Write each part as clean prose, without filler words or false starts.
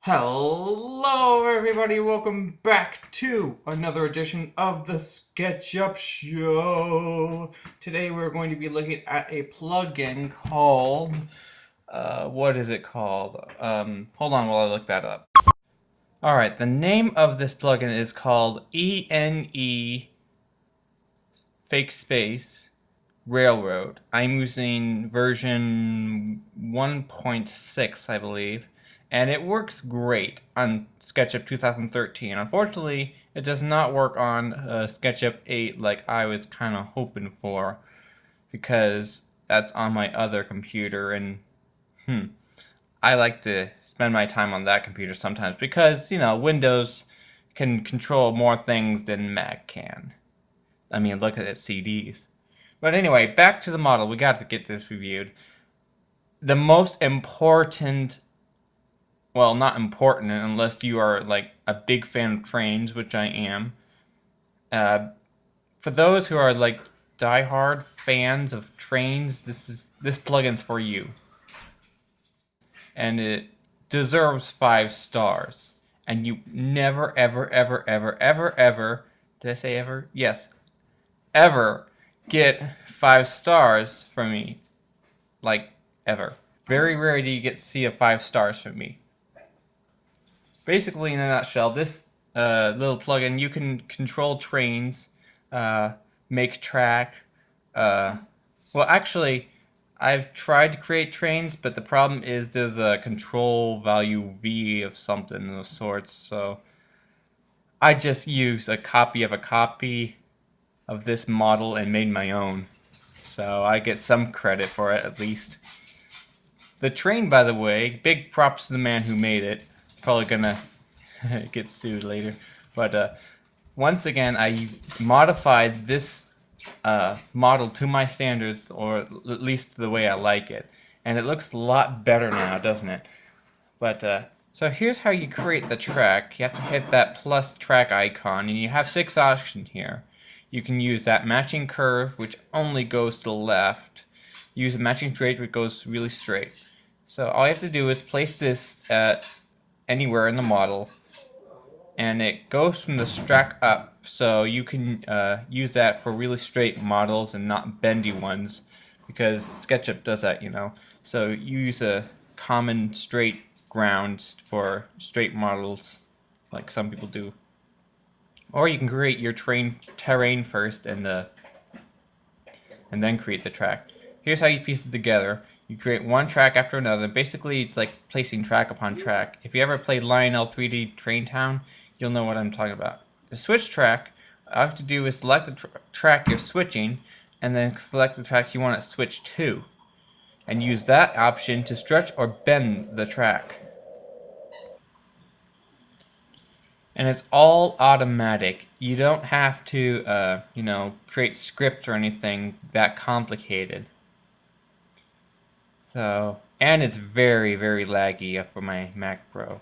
Hello everybody, welcome back to another edition of the SketchUp Show. Today we're going to be looking at a plugin called, what is it called? Hold on while I look that up. Alright, the name of this plugin is called ENE fake space Railroad. I'm using version 1.6, I believe, and it works great on SketchUp 2013. Unfortunately, it does not work on SketchUp 8 like I was kind of hoping for, because that's on my other computer, and I like to spend my time on that computer sometimes because, Windows can control more things than Mac can. I mean, look at its CDs. But anyway, back to the model. We got to get this reviewed. The most important, well, not important unless you are like a big fan of trains, which I am. For those who are like die-hard fans of trains, this plugin's for you. And it deserves 5 stars. And you never, ever, ever, ever, ever, ever, did I say ever? Yes, ever get 5 stars from me, like ever. Very rarely do you get to see a 5 stars from me. Basically, in a nutshell, this little plugin, you can control trains, make track. Well, actually, I've tried to create trains, but the problem is there's a control value V of something of sorts, so I just used a copy of this model and made my own. So I get some credit for it, at least. The train, by the way, big props to the man who made it. Probably gonna get sued later. But once again, I modified this model to my standards, or at least the way I like it. And it looks a lot better now, doesn't it? But so here's how you create the track. You have to hit that plus track icon, and you have 6 options here. You can use that matching curve, which only goes to the left. Use a matching straight, which goes really straight. So all you have to do is place this anywhere in the model, and it goes from the track up, so you can use that for really straight models and not bendy ones, because SketchUp does that, So you use a common straight ground for straight models, like some people do. Or you can create your terrain first and then create the track. Here's how you piece it together. You create one track after another. Basically, it's like placing track upon track. If you ever played Lionel 3D Train Town, you'll know what I'm talking about. To switch track, all you have to do is select the track you're switching, and then select the track you want to switch to, and use that option to stretch or bend the track. And it's all automatic. You don't have to, create scripts or anything that complicated. So, and it's very, very laggy for my Mac Pro.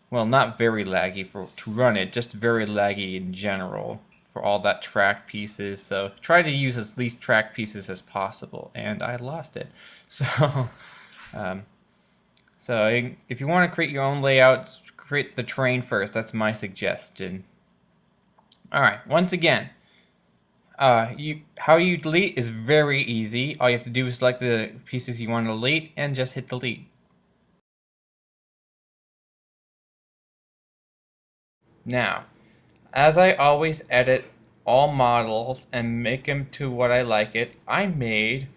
Well, not very laggy to run it, just very laggy in general for all that track pieces. So try to use as least track pieces as possible, and I lost it. So, if you want to create your own layouts, create the terrain first. That's my suggestion. Alright, once again, how you delete is very easy. All you have to do is select the pieces you want to delete and just hit delete. Now, as I always edit all models and make them to what I like it, I made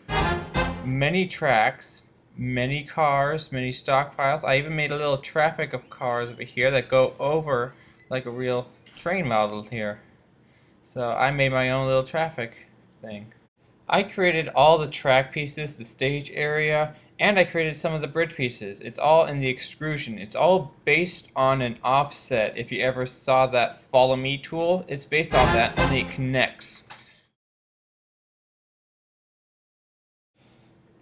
many tracks, many cars, many stock files. I even made a little traffic of cars over here that go over like a real train model here. So I made my own little traffic thing. I created all the track pieces, the stage area, and I created some of the bridge pieces. It's all in the extrusion. It's all based on an offset. If you ever saw that Follow Me tool, it's based on that, only it connects.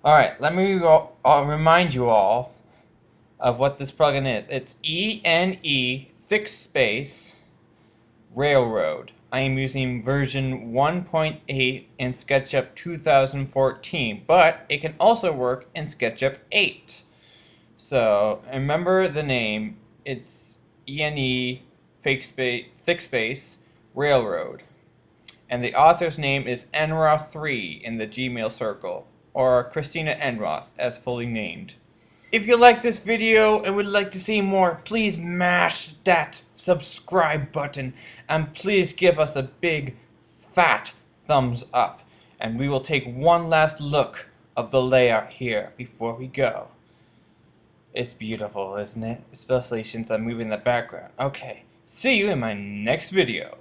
Alright, let me remind you all of what this plugin is. It's ENE thick space Railroad. I am using version 1.8 in SketchUp 2014, but it can also work in SketchUp 8. So remember the name. It's ENE thick space railroad. And the author's name is Enroth3 in the Gmail circle, or Christina Enroth as fully named. If you like this video and would like to see more, please mash that subscribe button and please give us a big fat thumbs up. And we will take one last look of the layout here before we go. It's beautiful, isn't it? Especially since I'm moving the background. Okay, see you in my next video.